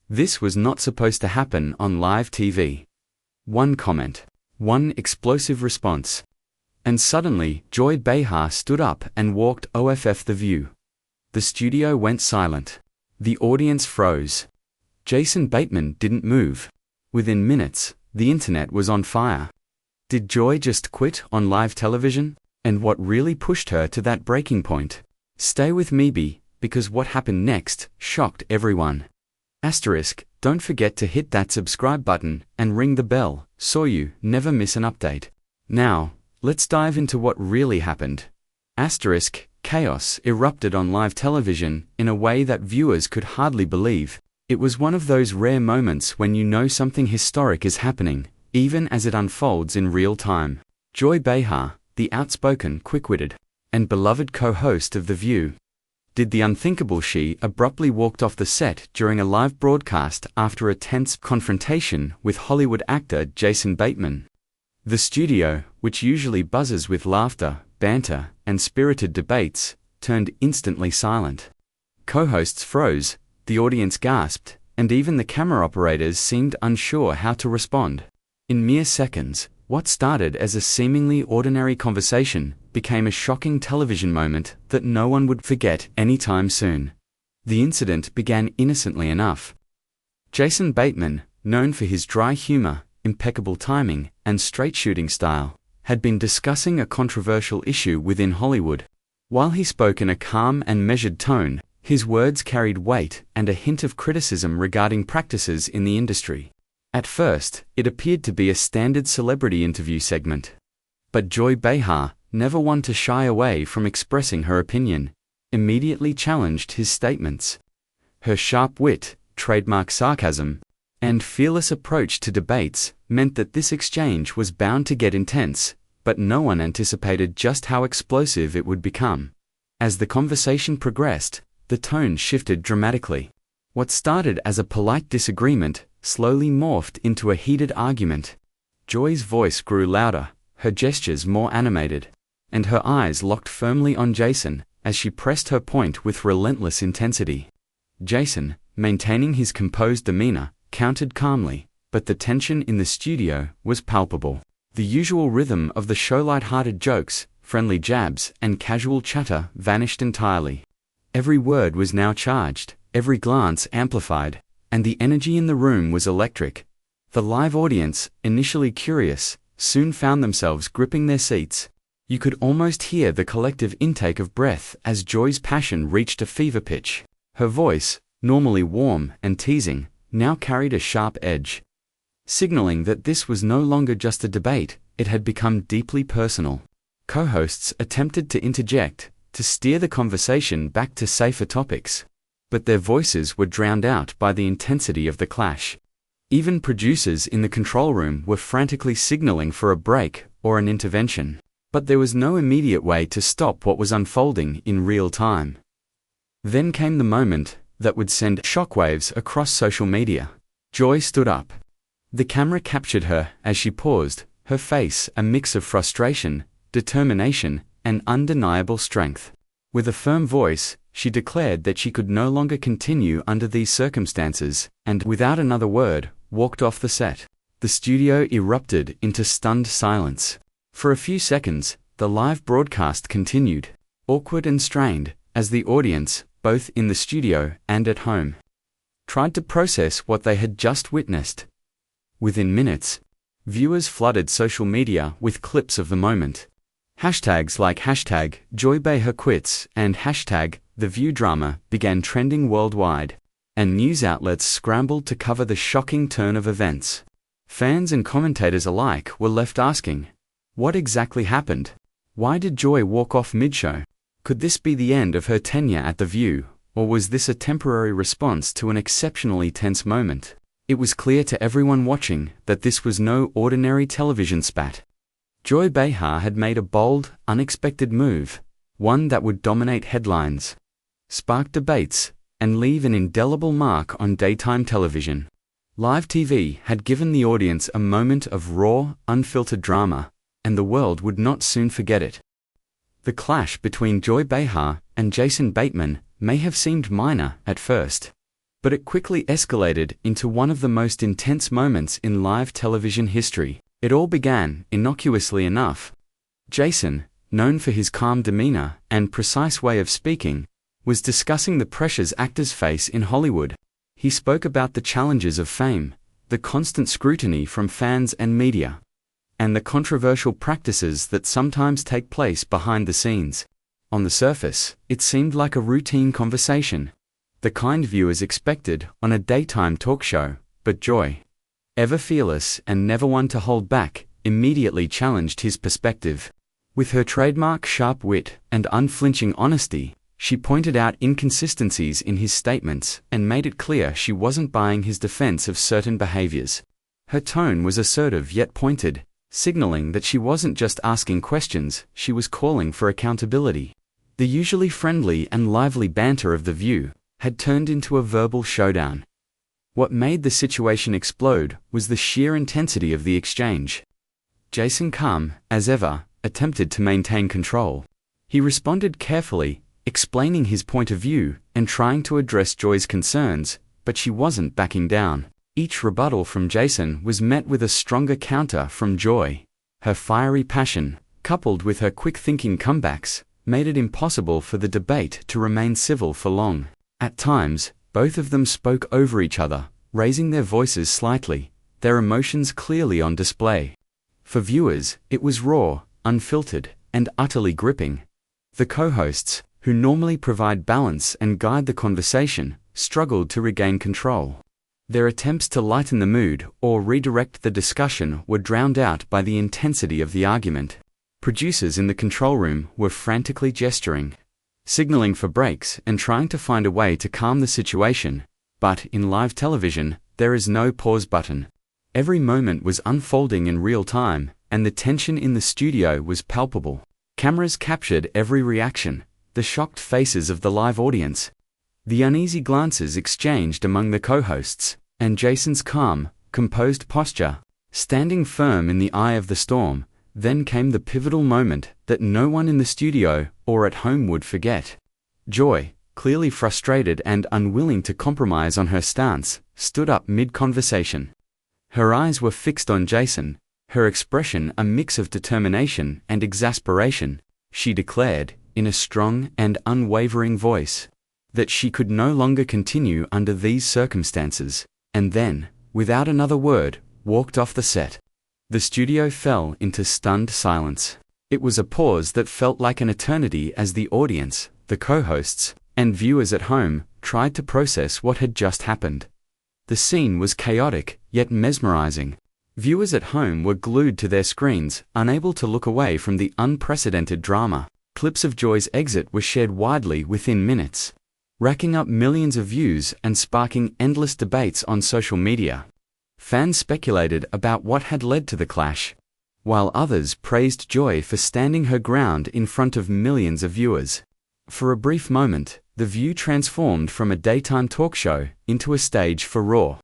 This was not supposed to happen on live TV. One comment. One explosive response. And suddenly, Joy Behar stood up and walked off the view. The studio went silent. The audience froze. Jason Bateman didn't move. Within minutes, the internet was on fire. Did Joy just quit on live television? And what really pushed her to that breaking point? Stay with me, because what happened next shocked everyone. Don't forget to hit that subscribe button and ring the bell so you never miss an update. Now, let's dive into what really happened. Chaos erupted on live television in a way that viewers could hardly believe. It was one of those rare moments when you know something historic is happening, even as it unfolds in real time. Joy Behar, the outspoken, quick-witted, and beloved co-host of The View, did the unthinkable. She abruptly walked off the set during a live broadcast after a tense confrontation with Hollywood actor Jason Bateman. The studio, which usually buzzes with laughter, banter, and spirited debates, turned instantly silent. Co-hosts froze, the audience gasped, and even the camera operators seemed unsure how to respond. In mere seconds, what started as a seemingly ordinary conversation became a shocking television moment that no one would forget anytime soon. The incident began innocently enough. Jason Bateman, known for his dry humor, impeccable timing, and straight-shooting style, had been discussing a controversial issue within Hollywood. While he spoke in a calm and measured tone, his words carried weight and a hint of criticism regarding practices in the industry. At first, it appeared to be a standard celebrity interview segment. But Joy Behar, never one to shy away from expressing her opinion, immediately challenged his statements. Her sharp wit, trademark sarcasm, and fearless approach to debates meant that this exchange was bound to get intense, but no one anticipated just how explosive it would become. As the conversation progressed, the tone shifted dramatically. What started as a polite disagreement slowly morphed into a heated argument. Joy's voice grew louder, her gestures more animated, and her eyes locked firmly on Jason as she pressed her point with relentless intensity. Jason, maintaining his composed demeanor, countered calmly, but the tension in the studio was palpable. The usual rhythm of the show, light-hearted jokes, friendly jabs, and casual chatter vanished entirely. Every word was now charged, every glance amplified, and the energy in the room was electric. The live audience, initially curious, soon found themselves gripping their seats. You could almost hear the collective intake of breath as Joy's passion reached a fever pitch. Her voice, normally warm and teasing, now carried a sharp edge, signaling that this was no longer just a debate, it had become deeply personal. Co-hosts attempted to interject, to steer the conversation back to safer topics, but their voices were drowned out by the intensity of the clash. Even producers in the control room were frantically signaling for a break or an intervention, but there was no immediate way to stop what was unfolding in real time. Then came the moment that would send shockwaves across social media. Joy stood up. The camera captured her as she paused, her face a mix of frustration, determination, and undeniable strength. With a firm voice, she declared that she could no longer continue under these circumstances, and without another word, walked off the set. The studio erupted into stunned silence. For a few seconds, the live broadcast continued, awkward and strained, as the audience, both in the studio and at home, tried to process what they had just witnessed. Within minutes, viewers flooded social media with clips of the moment. Hashtags like #JoyBeharQuits and #TheViewDrama began trending worldwide, and news outlets scrambled to cover the shocking turn of events. Fans and commentators alike were left asking, what exactly happened? Why did Joy walk off mid-show? Could this be the end of her tenure at The View, or was this a temporary response to an exceptionally tense moment? It was clear to everyone watching that this was no ordinary television spat. Joy Behar had made a bold, unexpected move, one that would dominate headlines, spark debates, and leave an indelible mark on daytime television. Live TV had given the audience a moment of raw, unfiltered drama, and the world would not soon forget it. The clash between Joy Behar and Jason Bateman may have seemed minor at first, but it quickly escalated into one of the most intense moments in live television history. It all began, innocuously enough. Jason, known for his calm demeanor and precise way of speaking, was discussing the pressures actors face in Hollywood. He spoke about the challenges of fame, the constant scrutiny from fans and media, and the controversial practices that sometimes take place behind the scenes. On the surface, it seemed like a routine conversation, the kind viewers expected on a daytime talk show, but Joy, ever fearless and never one to hold back, immediately challenged his perspective. With her trademark sharp wit and unflinching honesty, she pointed out inconsistencies in his statements and made it clear she wasn't buying his defense of certain behaviors. Her tone was assertive yet pointed, signaling that she wasn't just asking questions, she was calling for accountability. The usually friendly and lively banter of The View had turned into a verbal showdown. What made the situation explode was the sheer intensity of the exchange. Jason, calm as ever, attempted to maintain control. He responded carefully, explaining his point of view and trying to address Joy's concerns, but she wasn't backing down. Each rebuttal from Jason was met with a stronger counter from Joy. Her fiery passion, coupled with her quick-thinking comebacks, made it impossible for the debate to remain civil for long. At times, both of them spoke over each other, raising their voices slightly, their emotions clearly on display. For viewers, it was raw, unfiltered, and utterly gripping. The co-hosts, who normally provide balance and guide the conversation, struggled to regain control. Their attempts to lighten the mood or redirect the discussion were drowned out by the intensity of the argument. Producers in the control room were frantically gesturing, signaling for breaks and trying to find a way to calm the situation, but in live television, there is no pause button. Every moment was unfolding in real time, and the tension in the studio was palpable. Cameras captured every reaction, the shocked faces of the live audience, the uneasy glances exchanged among the co-hosts, and Jason's calm, composed posture, standing firm in the eye of the storm. Then came the pivotal moment that no one in the studio or at home would forget. Joy, clearly frustrated and unwilling to compromise on her stance, stood up mid-conversation. Her eyes were fixed on Jason, her expression a mix of determination and exasperation. She declared, in a strong and unwavering voice, that she could no longer continue under these circumstances, and then, without another word, walked off the set. The studio fell into stunned silence. It was a pause that felt like an eternity as the audience, the co-hosts, and viewers at home tried to process what had just happened. The scene was chaotic, yet mesmerizing. Viewers at home were glued to their screens, unable to look away from the unprecedented drama. Clips of Joy's exit were shared widely within minutes, racking up millions of views and sparking endless debates on social media. Fans speculated about what had led to the clash, while others praised Joy for standing her ground in front of millions of viewers. For a brief moment, The View transformed from a daytime talk show into a stage for raw,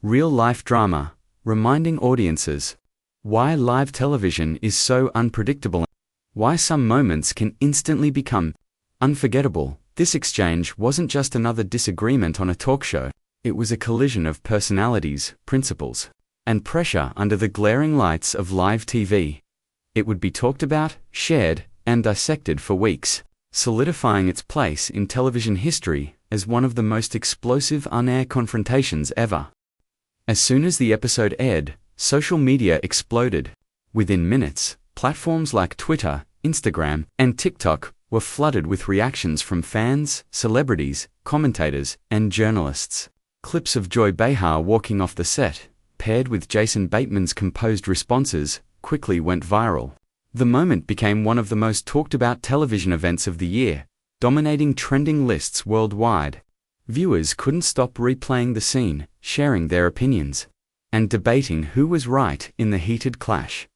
real-life drama, reminding audiences why live television is so unpredictable, why some moments can instantly become unforgettable. This exchange wasn't just another disagreement on a talk show. It was a collision of personalities, principles, and pressure under the glaring lights of live TV. It would be talked about, shared, and dissected for weeks, solidifying its place in television history as one of the most explosive on-air confrontations ever. As soon as the episode aired, social media exploded. Within minutes, platforms like Twitter, Instagram, and TikTok were flooded with reactions from fans, celebrities, commentators, and journalists. Clips of Joy Behar walking off the set, paired with Jason Bateman's composed responses, quickly went viral. The moment became one of the most talked-about television events of the year, dominating trending lists worldwide. Viewers couldn't stop replaying the scene, sharing their opinions, and debating who was right in the heated clash.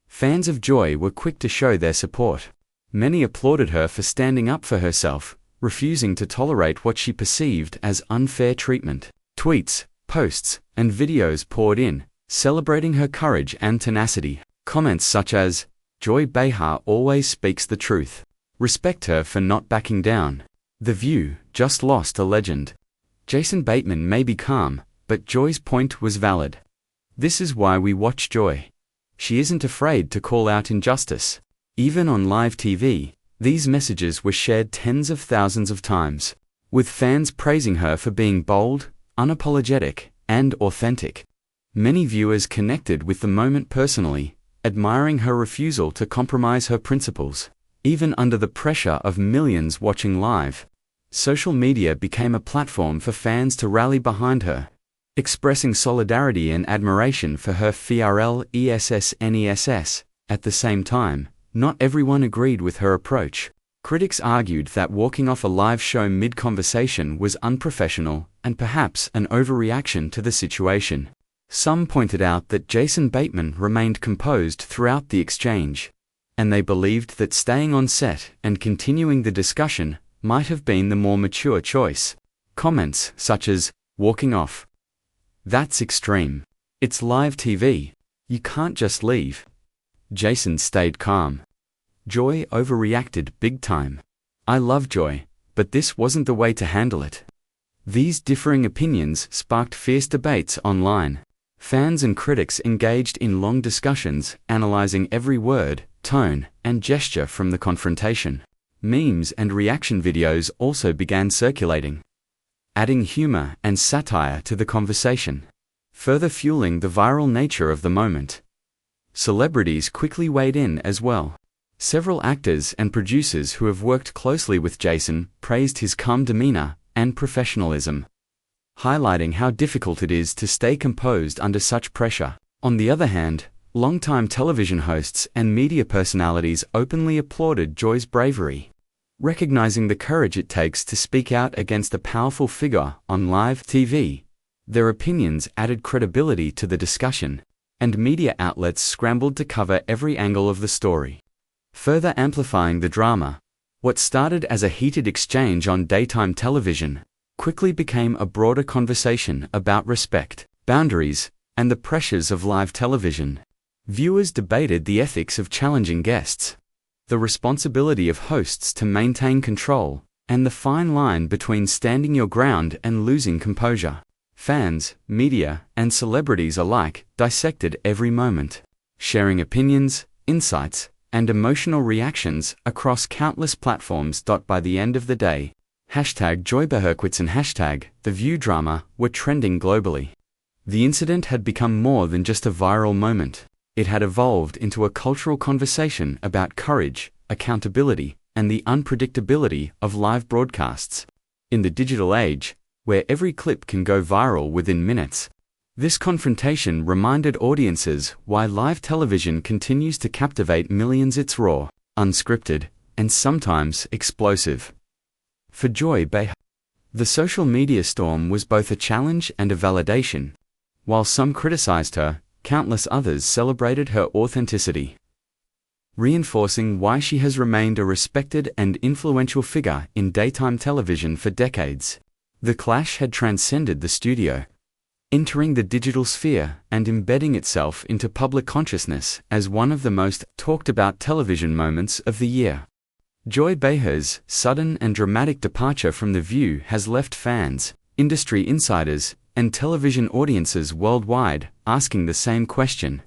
Fans of Joy were quick to show their support. Many applauded her for standing up for herself, refusing to tolerate what she perceived as unfair treatment. Tweets, posts, and videos poured in, celebrating her courage and tenacity. Comments such as, "Joy Behar always speaks the truth. Respect her for not backing down. The View just lost a legend. Jason Bateman may be calm, but Joy's point was valid. This is why we watch Joy. She isn't afraid to call out injustice. Even on live TV, these messages were shared tens of thousands of times, with fans praising her for being bold, unapologetic, and authentic. Many viewers connected with the moment personally, admiring her refusal to compromise her principles. Even under the pressure of millions watching live, social media became a platform for fans to rally behind her, expressing solidarity and admiration for her FRLESSNESS. At the same time, not everyone agreed with her approach. Critics argued that walking off a live show mid-conversation was unprofessional and perhaps an overreaction to the situation. Some pointed out that Jason Bateman remained composed throughout the exchange, and they believed that staying on set and continuing the discussion might have been the more mature choice. Comments such as, "Walking off. That's extreme. It's live TV. You can't just leave." Jason stayed calm. "Joy overreacted big time. I love Joy, but this wasn't the way to handle it." These differing opinions sparked fierce debates online. Fans and critics engaged in long discussions, analyzing every word, tone, and gesture from the confrontation. Memes and reaction videos also began circulating, adding humor and satire to the conversation, further fueling the viral nature of the moment. Celebrities quickly weighed in as well. Several actors and producers who have worked closely with Jason praised his calm demeanor and professionalism, highlighting how difficult it is to stay composed under such pressure. On the other hand, longtime television hosts and media personalities openly applauded Joy's bravery, recognizing the courage it takes to speak out against a powerful figure on live TV. Their opinions added credibility to the discussion, and media outlets scrambled to cover every angle of the story, further amplifying the drama. What started as a heated exchange on daytime television quickly became a broader conversation about respect, boundaries, and the pressures of live television. Viewers debated the ethics of challenging guests, the responsibility of hosts to maintain control, and the fine line between standing your ground and losing composure. Fans, media, and celebrities alike dissected every moment, sharing opinions, insights, and emotional reactions across countless platforms. By the end of the day, #Joy Behar QUITS and #The View drama were trending globally. The incident had become more than just a viral moment. It had evolved into a cultural conversation about courage, accountability, and the unpredictability of live broadcasts. In the digital age, where every clip can go viral within minutes, this confrontation reminded audiences why live television continues to captivate millions. It's raw, unscripted, and sometimes explosive. For Joy Behar, the social media storm was both a challenge and a validation. While some criticized her, countless others celebrated her authenticity, reinforcing why she has remained a respected and influential figure in daytime television for decades. The clash had transcended the studio, entering the digital sphere and embedding itself into public consciousness as one of the most talked about television moments of the year. Joy Behar's sudden and dramatic departure from The View has left fans, industry insiders, and television audiences worldwide asking the same question: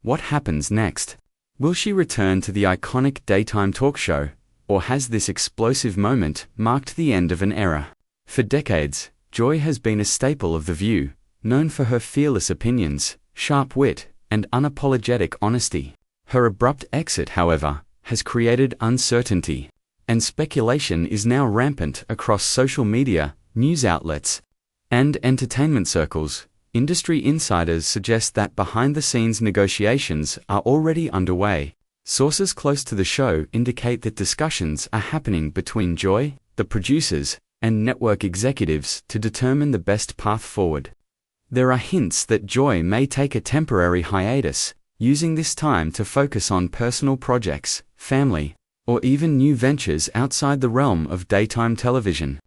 what happens next? Will she return to the iconic daytime talk show, or has this explosive moment marked the end of an era? For decades, Joy has been a staple of The View, known for her fearless opinions, sharp wit, and unapologetic honesty. Her abrupt exit, however, has created uncertainty, and speculation is now rampant across social media, news outlets, and entertainment circles. Industry insiders suggest that behind-the-scenes negotiations are already underway. Sources close to the show indicate that discussions are happening between Joy, the producers, and network executives to determine the best path forward. There are hints that Joy may take a temporary hiatus, using this time to focus on personal projects, family, or even new ventures outside the realm of daytime television.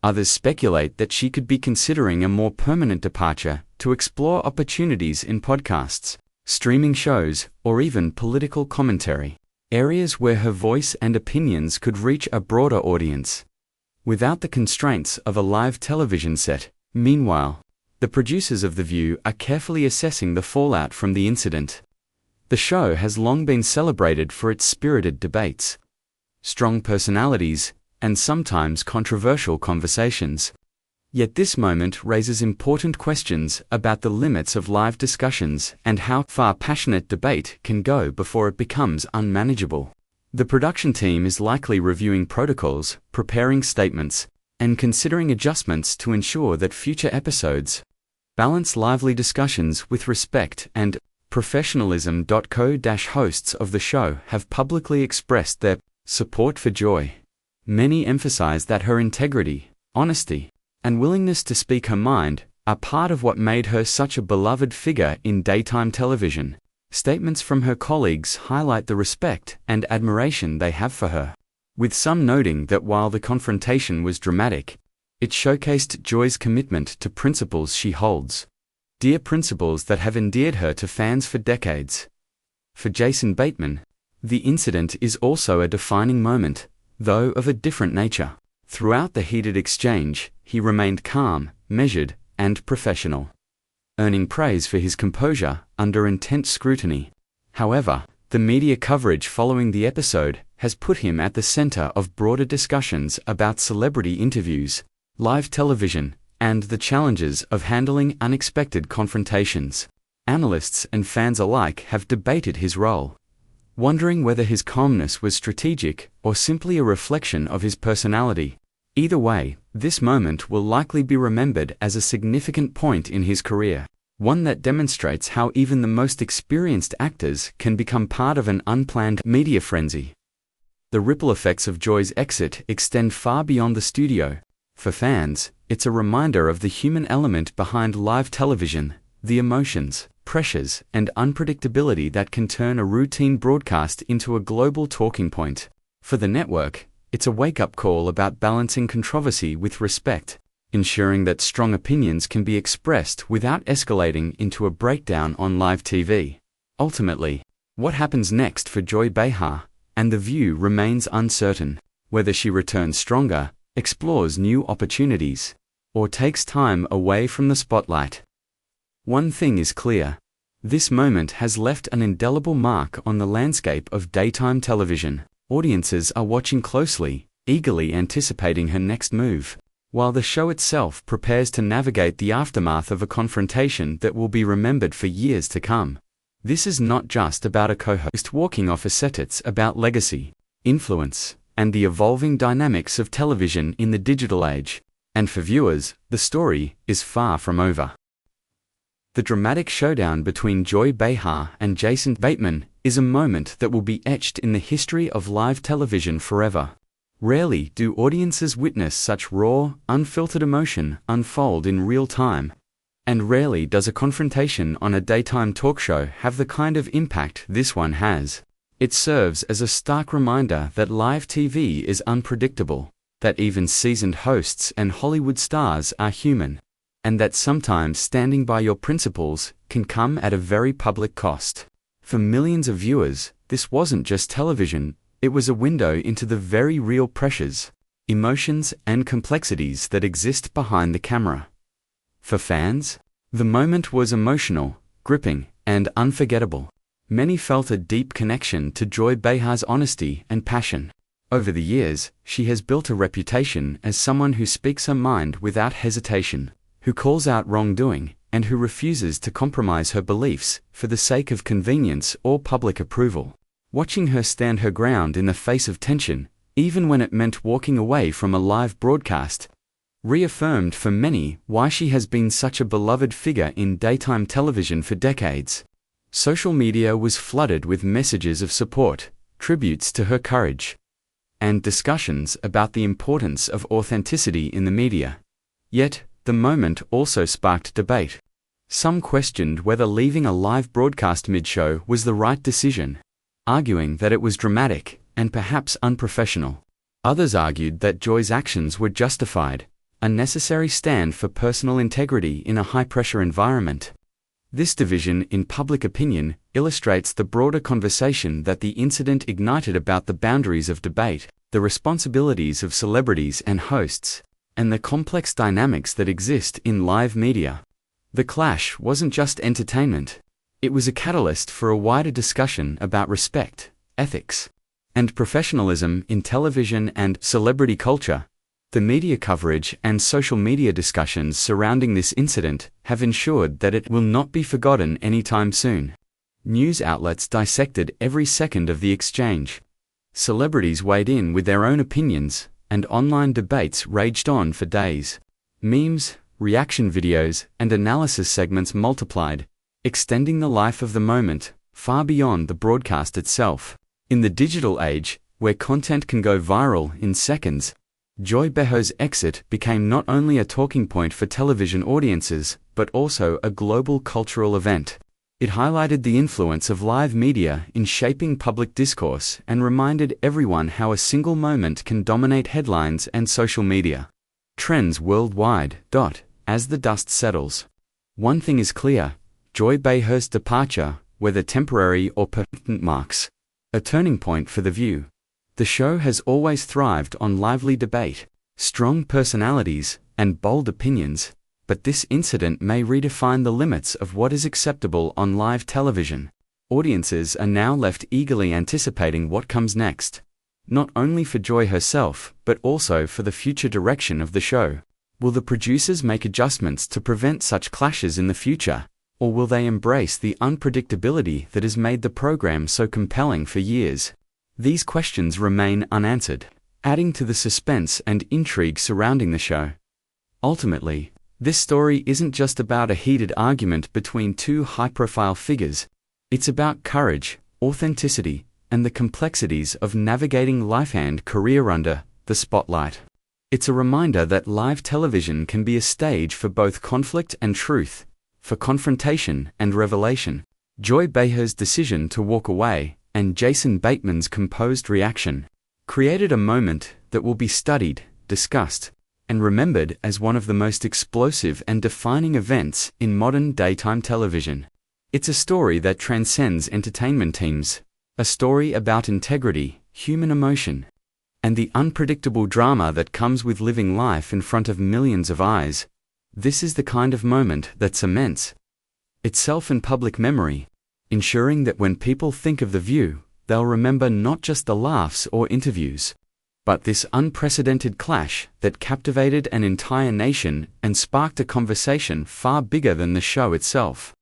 Others speculate that she could be considering a more permanent departure to explore opportunities in podcasts, streaming shows, or even political commentary, areas where her voice and opinions could reach a broader audience. Without the constraints of a live television set, Meanwhile, the producers of The View are carefully assessing the fallout from the incident. The show has long been celebrated for its spirited debates, strong personalities, and sometimes controversial conversations. Yet this moment raises important questions about the limits of live discussions and how far passionate debate can go before it becomes unmanageable. The production team is likely reviewing protocols, preparing statements, and considering adjustments to ensure that future episodes balance lively discussions with respect and professionalism. Co-hosts of the show have publicly expressed their support for Joy. Many emphasize that her integrity, honesty, and willingness to speak her mind are part of what made her such a beloved figure in daytime television. Statements from her colleagues highlight the respect and admiration they have for her, with some noting that while the confrontation was dramatic, it showcased Joy's commitment to principles she holds, dear principles that have endeared her to fans for decades. For Jason Bateman, the incident is also a defining moment, though of a different nature. Throughout the heated exchange, he remained calm, measured, and professional, earning praise for his composure under intense scrutiny. However, the media coverage following the episode has put him at the center of broader discussions about celebrity interviews, live television, and the challenges of handling unexpected confrontations. Analysts and fans alike have debated his role, wondering whether his calmness was strategic or simply a reflection of his personality. Either way, this moment will likely be remembered as a significant point in his career, one that demonstrates how even the most experienced actors can become part of an unplanned media frenzy. The ripple effects of Joy's exit extend far beyond the studio. For fans, it's a reminder of the human element behind live television, the emotions, pressures, and unpredictability that can turn a routine broadcast into a global talking point. For the network, it's a wake-up call about balancing controversy with respect, ensuring that strong opinions can be expressed without escalating into a breakdown on live TV. Ultimately, what happens next for Joy Behar and The View remains uncertain. Whether she returns stronger, explores new opportunities, or takes time away from the spotlight. One thing is clear: this moment has left an indelible mark on the landscape of daytime television. Audiences are watching closely, eagerly anticipating her next move, while the show itself prepares to navigate the aftermath of a confrontation that will be remembered for years to come. This is not just about a co-host walking off a set, it's about legacy, influence, and the evolving dynamics of television in the digital age. And for viewers, the story is far from over. The dramatic showdown between Joy Behar and Jason Bateman is a moment that will be etched in the history of live television forever. Rarely do audiences witness such raw, unfiltered emotion unfold in real time, and rarely does a confrontation on a daytime talk show have the kind of impact this one has. It serves as a stark reminder that live TV is unpredictable, that even seasoned hosts and Hollywood stars are human, and that sometimes standing by your principles can come at a very public cost. For millions of viewers, this wasn't just television, it was a window into the very real pressures, emotions, and complexities that exist behind the camera. For fans, the moment was emotional, gripping, and unforgettable. Many felt a deep connection to Joy Behar's honesty and passion. Over the years, she has built a reputation as someone who speaks her mind without hesitation, who calls out wrongdoing, and who refuses to compromise her beliefs for the sake of convenience or public approval. Watching her stand her ground in the face of tension, even when it meant walking away from a live broadcast, reaffirmed for many why she has been such a beloved figure in daytime television for decades. Social media was flooded with messages of support, tributes to her courage, and discussions about the importance of authenticity in the media. Yet, the moment also sparked debate. Some questioned whether leaving a live broadcast mid-show was the right decision, arguing that it was dramatic and perhaps unprofessional. Others argued that Joy's actions were justified, a necessary stand for personal integrity in a high-pressure environment. This division in public opinion illustrates the broader conversation that the incident ignited about the boundaries of debate, the responsibilities of celebrities and hosts, and the complex dynamics that exist in live media. The clash wasn't just entertainment. It was a catalyst for a wider discussion about respect, ethics, and professionalism in television and celebrity culture. The media coverage and social media discussions surrounding this incident have ensured that it will not be forgotten anytime soon. News outlets dissected every second of the exchange. Celebrities weighed in with their own opinions, and online debates raged on for days. Memes, reaction videos, and analysis segments multiplied, extending the life of the moment far beyond the broadcast itself. In the digital age, where content can go viral in seconds, Joy Behar's exit became not only a talking point for television audiences, but also a global cultural event. It highlighted the influence of live media in shaping public discourse and reminded everyone how a single moment can dominate headlines and social media trends worldwide. As the dust settles, one thing is clear: Joy Behar's departure, whether temporary or permanent, marks a turning point for The View. The show has always thrived on lively debate, strong personalities, and bold opinions, but this incident may redefine the limits of what is acceptable on live television. Audiences are now left eagerly anticipating what comes next, not only for Joy herself, but also for the future direction of the show. Will the producers make adjustments to prevent such clashes in the future, or will they embrace the unpredictability that has made the program so compelling for years? These questions remain unanswered, adding to the suspense and intrigue surrounding the show. Ultimately, this story isn't just about a heated argument between two high-profile figures. It's about courage, authenticity, and the complexities of navigating life and career under the spotlight. It's a reminder that live television can be a stage for both conflict and truth, for confrontation and revelation. Joy Behar's decision to walk away, and Jason Bateman's composed reaction, created a moment that will be studied, discussed, and remembered as one of the most explosive and defining events in modern daytime television. It's a story that transcends entertainment teams, a story about integrity, human emotion, and the unpredictable drama that comes with living life in front of millions of eyes. This is the kind of moment that cements itself in public memory, ensuring that when people think of The View, they'll remember not just the laughs or interviews, but this unprecedented clash that captivated an entire nation and sparked a conversation far bigger than the show itself.